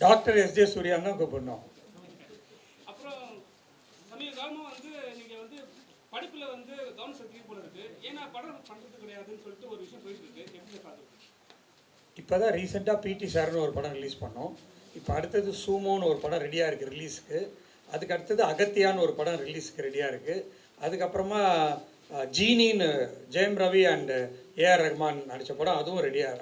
Doctor SJ சூர்யான்னு தான் கூப்பிடணும். அப்புறம் சமீப காலமாக வந்து நீங்கள் வந்து படிப்பில் வந்து கவனம் செலுத்தி போல இருக்கு. ஏன்னா படம் பண்ணுறது கிடையாதுன்னு சொல்லிட்டு ஒரு விஷயம் போயிட்டு இருக்கு. எப்படி பார்க்குறது? இப்போ தான் ரீசெண்டாக பிடி சார்னு ஒரு படம் ரிலீஸ் பண்ணோம். இப்போ அடுத்தது சூமோன்னு ஒரு படம் ரெடியாக இருக்குது ரிலீஸுக்கு. அதுக்கு அடுத்தது அகத்தியான்னு ஒரு படம் ரிலீஸுக்கு ரெடியாக இருக்குது. அதுக்கப்புறமா ஜீனின்னு ஜெயம் ரவி அண்ட் ஏஆர் ரஹ்மான் நடித்த படம் அதுவும் ரெடியாக,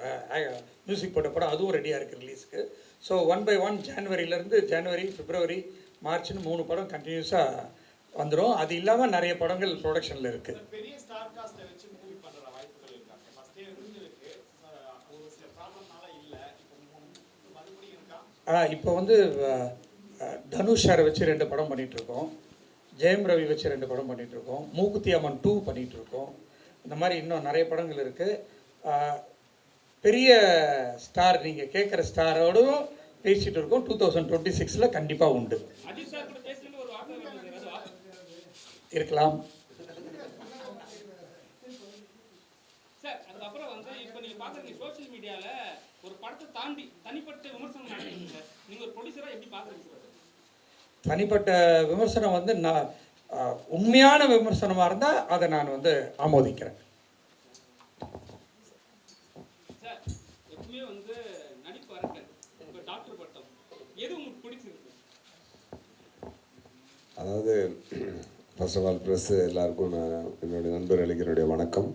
மியூசிக் போட்ட படம் அதுவும் ரெடியாக இருக்குது ரிலீஸுக்கு. ஸோ 1 by 1 ஜனவரியிலேருந்து ஜனவரி, பிப்ரவரி, மார்ச்னு 3 படம் கண்டினியூஸாக வந்துடும். அது இல்லாமல் நிறைய படங்கள் ப்ரொடக்ஷனில் இருக்குது. இப்போ வந்து தனுஷ் சாரை வச்சு 2 படம் பண்ணிகிட்ருக்கோம். ஜெயம் ரவி வச்சு 2 படம் பண்ணிகிட்ருக்கோம். மூக்குத்தி அம்மன் 2 பண்ணிகிட்ருக்கோம். இந்த மாதிரி இன்னும் நிறைய படங்கள் இருக்குது. பெரிய ஸ்டார் நீங்கள் கேட்குற ஸ்டாரோடும் பேசிகிட்டு இருக்கோம். 2026 கண்டிப்பாக உண்டு. இருக்கலாம். சார் அதுக்கப்புறம் வந்து இப்போ நீங்கள் பார்க்குறீங்க சோஷியல் மீடியாவில் ஒரு படத்தை தாண்டி தனிப்பட்ட விமர்சனம் நடக்குது சார். நீங்கள் ஒரு ப்ரொடியூசராக எப்படி பார்க்குறீங்க சார்? தனிப்பட்ட விமர்சனம் வந்து நான் உண்மையான விமர்சனமாக இருந்தால் அதை நான் வந்து ஆமோதிக்கிறேன். சார் எப்பவுமே வந்து நடிப்பு அரக்கன் உங்கள் டாக்டர் பட்டம் எது உங்களுக்கு பிடிச்சிருக்கு? அதாவது ஃபர்ஸ்ட் ஆஃப் ஆல் ப்ரெஸ் எல்லாருக்கும் நான் என்னுடைய நண்பர்களுக்கு என்னுடைய வணக்கம்.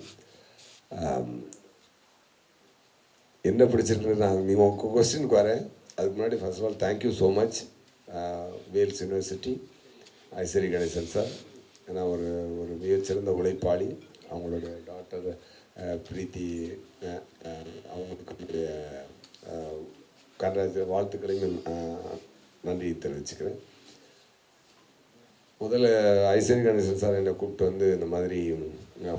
என்ன பிடிச்சிருக்கு நான் நீங்கள் உங்கள் கொஸ்டினுக்கு வரேன். அதுக்கு முன்னாடி first of all thank you so much Vels university Ishari Ganesan sir. ஏன்னா ஒரு ஒரு மிகச்சிறந்த உழைப்பாளி. அவங்களுடைய டாக்டர் பிரீத்தி அவங்களுக்கு வாழ்த்துக்களையும் நன்றி தெரிவிச்சுக்கிறேன். முதல்ல ஐஸ்வரி கணேசன் சார் என்னை கூப்பிட்டு வந்து இந்த மாதிரி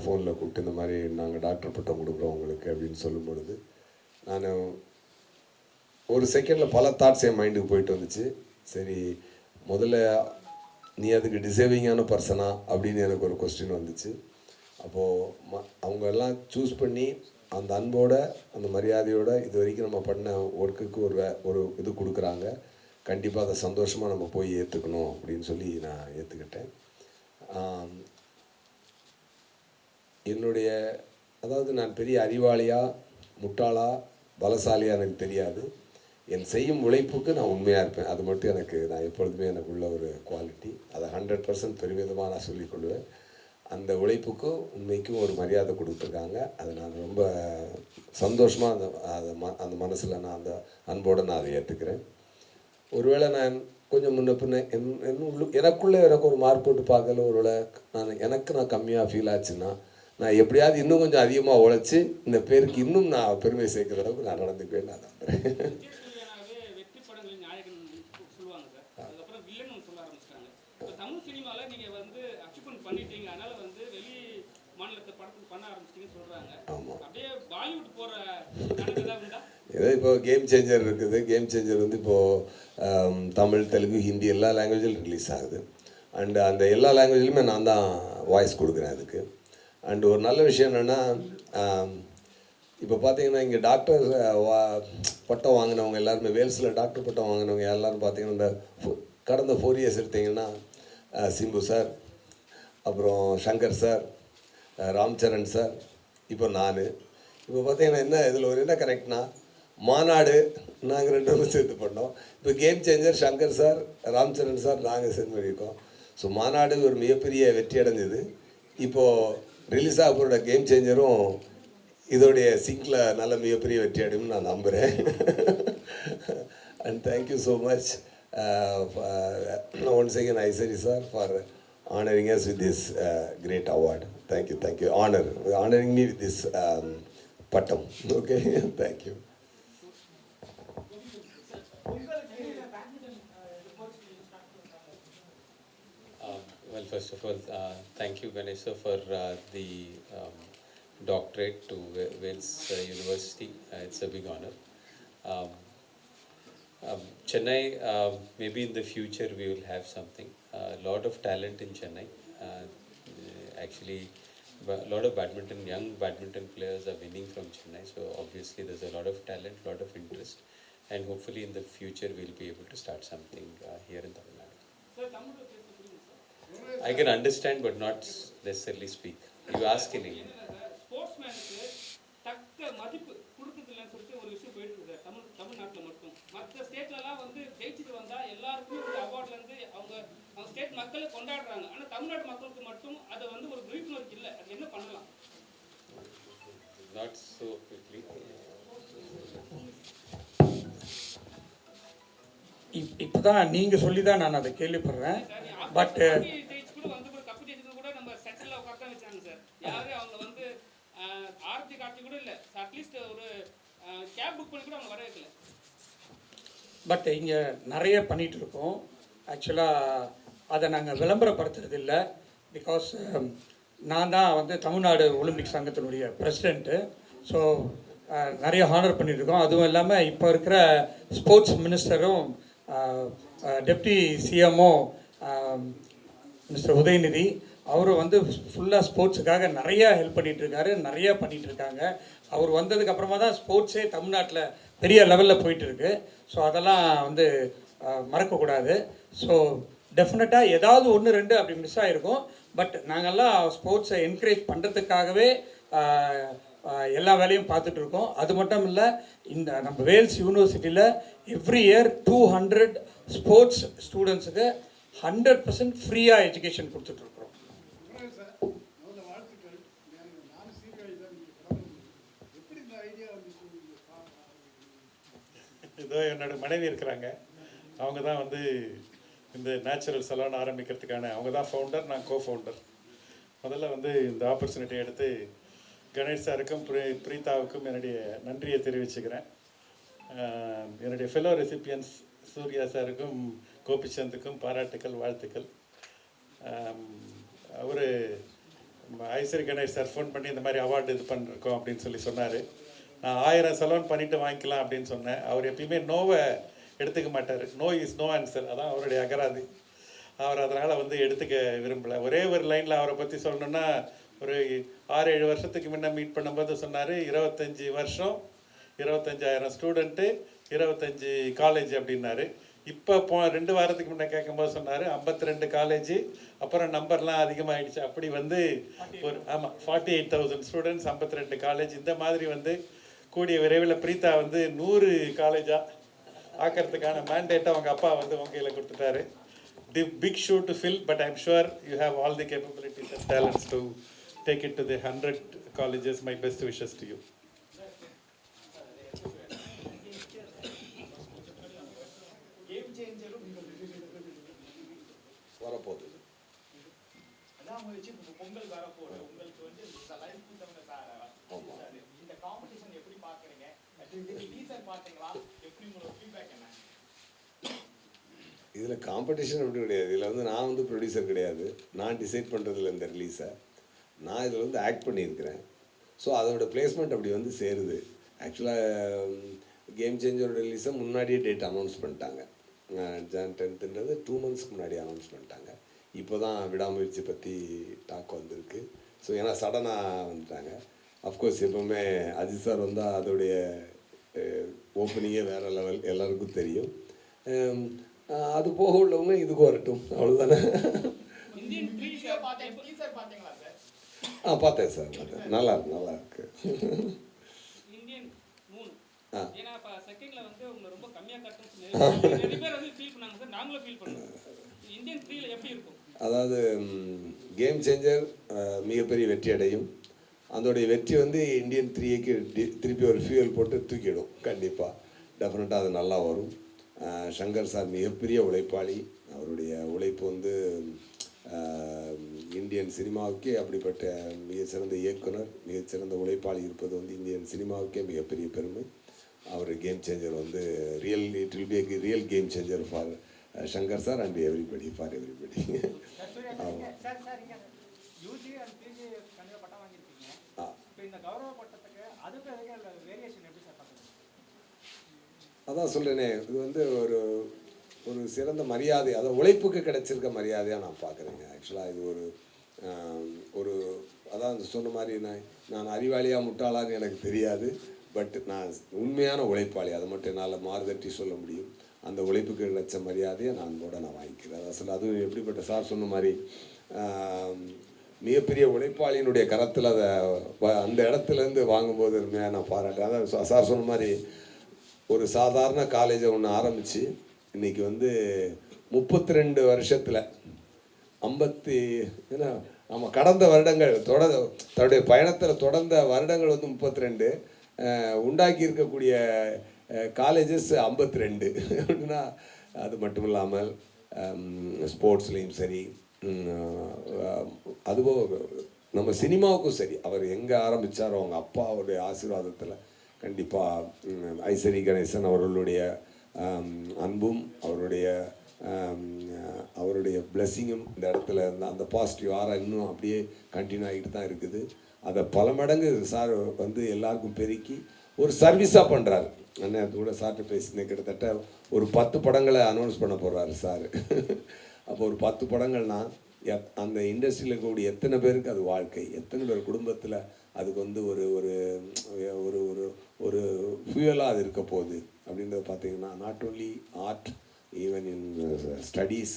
ஃபோனில் கூப்பிட்டு இந்த மாதிரி நாங்கள் டாக்டர் பட்டம் கொடுக்குறோம் உங்களுக்கு அப்படின்னு சொல்லும் பொழுது நான் ஒரு செகண்டில் பல தாட்ஸ் என் மைண்டுக்கு போயிட்டு வந்துச்சு. சரி, முதல்ல நீ அதுக்கு டிசர்விங்கான பர்சனா அப்படின்னு எனக்கு ஒரு கொஸ்டின் வந்துச்சு. அப்போது அவங்க எல்லாம் சூஸ் பண்ணி அந்த அன்போட அந்த மரியாதையோடு இது வரைக்கும் நம்ம பண்ண ஒர்க்குக்கு ஒரு இது கொடுக்குறாங்க. கண்டிப்பாக அதை சந்தோஷமாக நம்ம போய் ஏற்றுக்கணும் அப்படின்னு சொல்லி நான் ஏற்றுக்கிட்டேன். என்னுடைய அதாவது நான் பெரிய அறிவாளியா முட்டாளா பலசாலியாக எனக்கு தெரியாது. என் செய்யும் உழைப்புக்கு நான் உண்மையாக இருப்பேன். அது மட்டும் நான் எப்பொழுதுமே எனக்கு உள்ள ஒரு குவாலிட்டி. அதை 100% பெருமிதமாக நான் சொல்லிக்கொள்வேன். அந்த உழைப்புக்கும் உண்மைக்கும் ஒரு மரியாதை கொடுத்துருக்காங்க. அதை நான் ரொம்ப சந்தோஷமாக அந்த மனசில் நான் அந்த அன்போடு நான் அதை ஏற்றுக்கிறேன். ஒருவேளை நான் கொஞ்சம் முன்ன பின்ன எனக்குள்ளே எனக்கு ஒரு மார்க் போட்டு பார்க்கல, ஒருவேளை நான் கம்மியாக ஃபீல் ஆச்சுன்னா நான் எப்படியாவது இன்னும் கொஞ்சம் அதிகமாக உழைச்சி இந்த பேருக்கு இன்னும் நான் பெருமை சேர்க்குற அளவுக்கு நான் நடந்துக்குவேன் நான் நம்புகிறேன். ஏதோ இப்போ கேம் சேஞ்சர் இருக்குது. கேம் சேஞ்சர் வந்து இப்போது தமிழ், தெலுங்கு, ஹிந்தி எல்லா லாங்குவேஜிலும் ரிலீஸ் ஆகுது. அண்டு அந்த எல்லா லாங்குவேஜ்லையுமே நான் தான் வாய்ஸ் கொடுக்குறேன் அதுக்கு. அண்டு ஒரு நல்ல விஷயம் என்னென்னா, இப்போ பார்த்தீங்கன்னா இங்கே டாக்டர் பட்டம் வாங்கினவங்க எல்லாருமே, வேல்ஸில் டாக்டர் பட்டம் வாங்கினவங்க எல்லோரும் பார்த்தீங்கன்னா இந்த கடந்த 4 இயர்ஸ் எடுத்திங்கன்னா சிம்பு சார், அப்புறம் சங்கர் சார், ராம்சரண் சார், இப்போ நான். இப்போ பார்த்தீங்கன்னா இதில் ஒரு என்ன கரெக்ட்னா, மாநாடு நாங்கள் 2 பேரும் சேர்த்து பண்ணோம். இப்போ game changer Shankar sir, Ram Charan sir, நாங்கள் சேர்ந்து பண்ணியிருக்கோம். ஸோ மாநாடு ஒரு மிகப்பெரிய வெற்றி அடைஞ்சது. இப்போது ரிலீஸ் ஆக போகிற கேம் சேஞ்சரும் இதோடைய சிங்கில் நல்ல மிகப்பெரிய வெற்றி அடையும்னு நான் நம்புகிறேன். And thank you so much once again Ishari sir for honoring us with this great award. Thank you. Honoring me with this pattam. Okay, thank you. Well, first of all, thank you, Ganesha, for the doctorate to Wales University. It's a big honor. Chennai, maybe in the future we will have something. A lot of talent in Chennai. Actually, a lot of young badminton players are winning from Chennai. So obviously there's a lot of talent, lot of interest. and hopefully in the future we'll be able to start something here in Tamil Nadu. Sir தமிழ்ல பேச புரியுது sir. I can understand but not necessarily speak. You ask in English. என்னன்னா sir ஸ்போர்ட்ஸ்மேனுக்கு தக்க மதிப்பு கொடுக்கறதில்லன்னு சொல்லிட்டு ஒரு விஷயம் போயிட்டு இருக்கு சார் தமிழ்நாட்டில் மட்டும். மற்ற ஸ்டேட்லலாம் வந்து ஜெயிச்சுட்டு வந்தால் எல்லாருக்குமே ஒரு அவார்ட்லேருந்து அவங்க ஸ்டேட் மக்களை கொண்டாடுறாங்க. ஆனால் தமிழ்நாட்டு மக்களுக்கு மட்டும் அதை வந்து ஒரு விழிப்புணர்வு இல்லை. அது என்ன பண்ணலாம்? Not so quickly. இப்போ தான் நீங்கள் சொல்லி தான் நான் அதை கேள்விப்படுறேன். பட் ஜெயிச்சு கூட வந்து கூட கப்பு ஜெயிச்சது கூட நம்ம செட்டில் உட்காந்து தான் வச்சாங்க சார். யாரும் அவங்க வந்து ஆர்த்தி காட்சி கூட இல்லை. அட்லீஸ்ட் ஒரு கேப் புக் பண்ணி கூட அவங்க வர வைக்கல. பட் இங்கே நிறைய பண்ணிகிட்டு இருக்கோம். ஆக்சுவலாக அதை நாங்கள் விளம்பரப்படுத்துறது இல்லை. பிகாஸ் நான் தான் வந்து தமிழ்நாடு ஒலிம்பிக் சங்கத்தினுடைய பிரசிடெண்ட்டு. ஸோ நிறைய ஹானர் பண்ணிகிட்ருக்கோம். அதுவும் இல்லாமல் இப்போ இருக்கிற ஸ்போர்ட்ஸ் மினிஸ்டரும் டெப்டி சிஎம்ஓ மிஸ்டர் உதயநிதி அவரும் வந்து ஃபுல்லாக ஸ்போர்ட்ஸுக்காக நிறையா ஹெல்ப் பண்ணிகிட்ருக்காரு, நிறையா பண்ணிகிட்ருக்காங்க. அவர் வந்ததுக்கப்புறமா தான் ஸ்போர்ட்ஸே தமிழ்நாட்டில் பெரிய லெவலில் போயிட்டுருக்கு. ஸோ அதெல்லாம் வந்து மறக்கக்கூடாது. ஸோ டெஃபினட்டாக ஏதாவது 1-2 அப்படி மிஸ் ஆகிருக்கும். பட் நாங்கள்லாம் ஸ்போர்ட்ஸை என்கரேஜ் பண்ணுறதுக்காகவே எல்லா வேலையும் பார்த்துட்ருக்கோம். அது மட்டும் இல்லை, இந்த நம்ம வேல்ஸ் யூனிவர்சிட்டியில் எவ்ரி இயர் 200 ஸ்போர்ட்ஸ் ஸ்டூடெண்ட்ஸுக்கு 100% ஃப்ரீயாக எஜுகேஷன் கொடுத்துட்ருக்குறோம். இதோ என்னோட மனைவி இருக்கிறாங்க. அவங்க தான் வந்து இந்த நேச்சுரல் சலான் ஆரம்பிக்கிறதுக்கான அவங்க தான் ஃபவுண்டர், நான் கோ-ஃபவுண்டர். முதல்ல வந்து இந்த ஆப்பர்ச்சுனிட்டி எடுத்து கணேஷ் சாருக்கும் பிரீதாவுக்கும் என்னுடைய நன்றியை தெரிவிச்சுக்கிறேன். என்னுடைய ஃபெலோ ரெசிபியன்ஸ் சூர்யா சாருக்கும் கோபிச்சந்துக்கும் பாராட்டுக்கள், வாழ்த்துக்கள். அவர் ஐஸ்வரி கணேஷ் சார் ஃபோன் பண்ணி இந்த மாதிரி அவார்டு இது பண்ணிருக்கோம் அப்படின்னு சொல்லி சொன்னார். நான் 1000 சலோன் பண்ணிவிட்டு வாங்கிக்கலாம் அப்படின்னு சொன்னேன். அவர் எப்பயுமே நோவை எடுத்துக்க மாட்டார். நோ இஸ் நோ ஆன்சர், அதான் அவருடைய அகராதி. அவர் அதனால் வந்து எடுத்துக்க விரும்பலை. ஒரே ஒரு லைனில் அவரை பற்றி சொல்லணுன்னா, ஒரு 6-7 வருஷத்துக்கு முன்னே மீட் பண்ணும்போது சொன்னார், 25 வருஷம் 25,000 ஸ்டூடெண்ட்டு 25 காலேஜ் அப்படின்னாரு. இப்போ 2 வாரத்துக்கு முன்னே கேட்கும்போது சொன்னார் 52 காலேஜ், அப்புறம் நம்பர்லாம் அதிகமாகிடுச்சு. அப்படி வந்து ஒரு 48,000 ஸ்டூடெண்ட்ஸ், 52 காலேஜ். இந்த மாதிரி வந்து கூடிய விரைவில் பிரீதா வந்து 100 காலேஜாக ஆக்கிறதுக்கான மேண்டேட்டை அவங்க அப்பா வந்து உங்கள் கையில் கொடுத்துட்டாரு. The big shoe to fill, but I'm sure you have all the capabilities and talents to take it to the 100 colleges. My best wishes to you. வரப்போகுது. பொங்கல் வரப்போகுது. உங்களுக்கு வந்து இந்த காம்படிஷன் எப்படி பார்க்குறீங்க? டீசர் பார்த்தீங்களா? எப்படி உங்களோட ஃபீட்பேக் என்ன? இதில் காம்படிஷன் அப்படி கிடையாது. இதில் வந்து நான் வந்து ப்ரொடியூசர் கிடையாது. நான் டிசைட் பண்ணுறதில்ல இந்த ரிலீஸை. நான் இதில் வந்து ஆக்ட் பண்ணியிருக்கிறேன். ஸோ அதோட பிளேஸ்மெண்ட் அப்படி வந்து சேருது. ஆக்சுவலாக கேம் சேஞ்சரோட ரிலீஸை முன்னாடியே டேட் அனௌன்ஸ் பண்ணிட்டாங்க. Jan 10ன்றது 2 monthsக்கு முன்னாடி அனௌன்ஸ் பண்ணிட்டாங்க. இப்போ தான் விடாமுயற்சி பற்றி டாக் வந்திருக்கு. ஸோ ஏன்னா சடனாக வந்துட்டாங்க. அஃப்கோர்ஸ் எப்போவுமே அஜித் சார் வந்தால் அதோடைய ஓப்பனிங்கே வேறு லெவல், எல்லாருக்கும் தெரியும். அது போக உள்ளவங்க இதுக்கு வரட்டும், அவ்வளோதானே. பார்த்தேன் சார், பார்த்தேன். நல்லா இருக்கு. இந்தியன் 3 ஏன்னா இப்ப செகண்ட்ல வந்து உங்க ரொம்ப கம்மியா கட்டணும் நிறைய பேர் வந்து ஃபீல் பண்ணாங்க சார். நாங்களும் ஃபீல் பண்ணோம். இந்தியன் 3ல எப்படி இருக்கும்? அதாவது கேம் சேஞ்சர் மிகப்பெரிய வெற்றி அடையும். அதோடைய வெற்றி வந்து இந்தியன் 3க்கு திருப்பி ஒரு ஃபியூயல் போட்டு தூக்கிடும். கண்டிப்பாக டெஃபினட்டாக அது நல்லா வரும். சங்கர் சார் மிகப்பெரிய உழைப்பாளி. அவருடைய உழைப்பு வந்து இந்தியன் சினிமாவுக்கே அப்படிப்பட்ட மிகச்சிறந்த இயக்குனர், மிகச்சிறந்த உழைப்பாளி இருப்பது வந்து இந்தியன் சினிமாவுக்கே மிகப்பெரிய பெருமை. அவர் கேம் சேஞ்சர் வந்து it will be a real game changer for Shankar sir and everybody, for everybody. UG and PG கண்டிப்பாக பட்டம் வாங்கியிருக்கீங்க. இப்போ இந்த கௌரவ பட்டத்துக்கு அதுக்கு வேரியேஷன் எப்படி சார் பார்க்குறீங்க? அதான் சொல்கிறேனே, இது வந்து ஒரு சிறந்த மரியாதை, அதாவது உழைப்புக்கு கிடைச்சிருக்க மரியாதையாக நான் பார்க்குறேங்க. ஆக்சுவலாக இது ஒரு அதான் சொன்ன மாதிரி நான் அறிவாளியாக முட்டாளான்னு எனக்கு தெரியாது. பட் நான் உண்மையான உழைப்பாளி, அதை மட்டும் என்னால் மாறுதட்டி சொல்ல முடியும். அந்த உழைப்புக்கு கிடைச்ச மரியாதையை நான் வாங்கிக்கிறேன். அசல் அதுவும் எப்படிப்பட்ட சார் சொன்ன மாதிரி மிகப்பெரிய உழைப்பாளியினுடைய கரத்தில் அதை அந்த இடத்துலேருந்து வாங்கும்போது உண்மையாக நான் பாராட்டேன். அதான் சார் சொன்ன மாதிரி ஒரு சாதாரண காலேஜை ஒன்று ஆரம்பித்து இன்றைக்கி 32 வருஷத்தில் ஏன்னா நம்ம கடந்த வருடங்கள் தன்னுடைய பயணத்தில் தொடர்ந்த வருடங்கள் 32, உண்டாக்கி இருக்கக்கூடிய காலேஜஸ் 52 அப்படின்னா அது மட்டும் இல்லாமல் ஸ்போர்ட்ஸ்லேயும் சரி, அதுபோல் நம்ம சினிமாவுக்கும் சரி, அவர் எங்கே ஆரம்பித்தாரோ அவங்க அப்பாவுடைய ஆசீர்வாதத்தில் கண்டிப்பாக ஐசரி கணேசன் அவர்களுடைய அன்பும் அவருடைய பிளெஸ்ஸிங்கும் இந்த இடத்துல அந்த பாசிட்டிவ் இன்னும் அப்படியே கண்டினியூ ஆகிட்டு தான் இருக்குது. அதை பல மடங்கு சார் எல்லாருக்கும் பெருக்கி ஒரு சர்வீஸாக பண்ணுறாரு. அண்ணன் கூட சார்ட்டு பேசினேன், கிட்டத்தட்ட ஒரு 10 படங்களை அனௌன்ஸ் பண்ண போகிறாரு சார். அப்போ ஒரு 10 படங்கள்னால் அந்த இண்டஸ்ட்ரியில் இருக்கக்கூடிய எத்தனை பேருக்கு அது வாழ்க்கை, எத்தனை பேர் குடும்பத்தில் அதுக்கு ஒரு ஒரு ஒரு ஒரு ஒரு ஃபியூயலாக அது இருக்க போகுது அப்படின்றத பார்த்தீங்கன்னா, not only art, even in studies.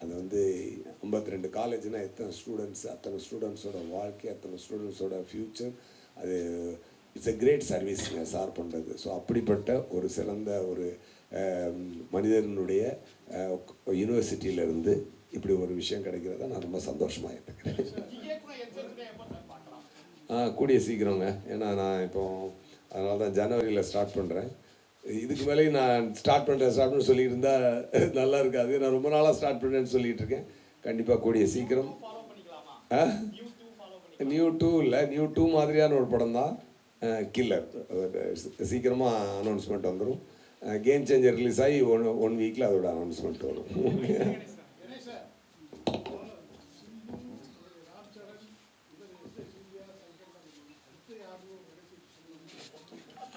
அது 52 காலேஜ்னால் எத்தனை ஸ்டூடெண்ட்ஸ், அத்தனை ஸ்டூடெண்ட்ஸோட வாழ்க்கை, அத்தனை ஸ்டூடெண்ட்ஸோட ஃப்யூச்சர், அது it's a great service sir பண்ணுறது. ஸோ அப்படிப்பட்ட ஒரு சிறந்த ஒரு மனிதனுடைய யூனிவர்சிட்டியிலேருந்து இப்படி ஒரு விஷயம் கிடைக்கிறத நான் ரொம்ப சந்தோஷமாக ஏற்றுக்கிறேன். கூடிய சீக்கிரங்க, ஏன்னா நான் இப்போ அதனால தான் ஜனவரியில் ஸ்டார்ட் பண்ணுறேன். இதுக்கு மேலே நான் ஸ்டார்ட் பண்ணுறேன் சொல்லிட்டு இருந்தால் நல்லா இருக்காது. நான் ரொம்ப நாளாக ஸ்டார்ட் பண்ணுறேன்னு சொல்லிட்டு இருக்கேன். கண்டிப்பாக கூடிய சீக்கிரம். நியூ 2 இல்லை, நியூ 2 மாதிரியான ஒரு படம் தான் கில்லர். சீக்கிரமாக அனௌன்ஸ்மெண்ட் வந்துடும். கேம் சேஞ்சர் ரிலீஸ் ஆகி ஒன் வீக்கில் அதோட அனௌன்ஸ்மெண்ட் வரும்.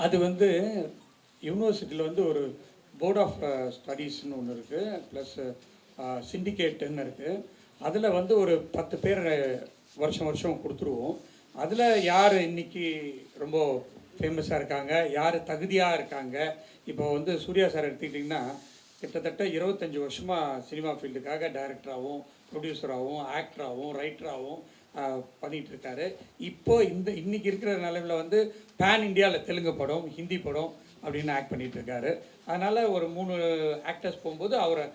அது யூனிவர்சிட்டியில் ஒரு போர்ட் ஆஃப் ஸ்டடீஸ்னு ஒன்று இருக்குது, ப்ளஸ் சிண்டிகேட்டுன்னு இருக்குது. அதில் ஒரு 10 பேர் வருஷம் கொடுத்துருவோம். அதில் யார் இன்றைக்கி ரொம்ப ஃபேமஸாக இருக்காங்க, யார் தகுதியாக இருக்காங்க. இப்போ சூர்யா சார் எடுத்துக்கிட்டிங்கன்னா கிட்டத்தட்ட 25 வருஷமாக சினிமா ஃபீல்டுக்காக டைரக்டராகவும் ப்ரொடியூசராகவும் ஆக்டராகவும் ரைட்டராகவும் பண்ணிகிட்டு இருக்காரு. இப்போ இன்றைக்கி இருக்கிற நிலவில் பேன் இண்டியாவில் தெலுங்கு படம், ஹிந்தி படம் அப்படின்னு ஆக்ட் பண்ணிகிட்டு இருக்காரு. அதனால் ஒரு 3 ஆக்டர்ஸ் போகும்போது அவரை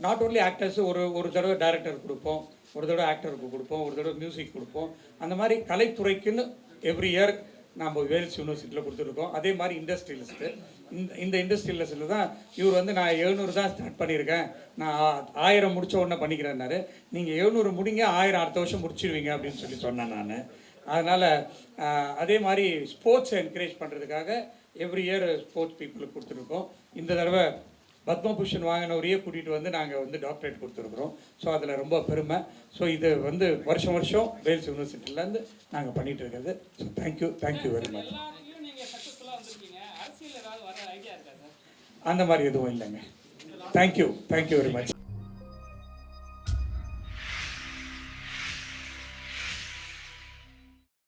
நாட் ஓன்லி ஆக்டர்ஸ் ஒரு தடவை டைரக்டர் கொடுப்போம், ஒரு தடவை ஆக்டருக்கு கொடுப்போம், ஒரு தடவை மியூசிக் கொடுப்போம். அந்த மாதிரி கலைத்துறைக்குன்னு எவ்ரி இயர் நம்ம வேல்ஸ் யூனிவர்சிட்டியில் கொடுத்துருக்கோம். அதே மாதிரி இண்டஸ்ட்ரியலிஸ்ட்டு இந்த இண்டஸ்ட்ரியலிஸ்ட்டில் தான் இவர் நான் 700 தான் ஸ்டார்ட் பண்ணியிருக்கேன், நான் 1000 முடித்த உடனே பண்ணிக்கிறேன்னாரு. நீங்கள் 700 முடிங்க, 1000 அடுத்த வருஷம் முடிச்சிடுவீங்க அப்படின்னு சொன்னேன் நான். அதனால் அதே மாதிரி ஸ்போர்ட்ஸை என்கரேஜ் பண்ணுறதுக்காக எவ்ரி இயர் ஸ்போர்ட்ஸ் பீப்புளுக்கு கொடுத்துருக்கோம். இந்த தடவை பத்மபூஷன் வாங்கினவரையே கூட்டிகிட்டு நாங்கள் டாக்டரேட் கொடுத்துருக்குறோம். ஸோ அதில் ரொம்ப பெருமை. ஸோ இது வருஷம் வேல்ஸ் யூனிவர்சிட்டியிலேருந்து நாங்கள் பண்ணிகிட்டு இருக்கிறது. So thank you very much. அந்த மாதிரி எதுவும் இல்லைங்க. Thank you very much.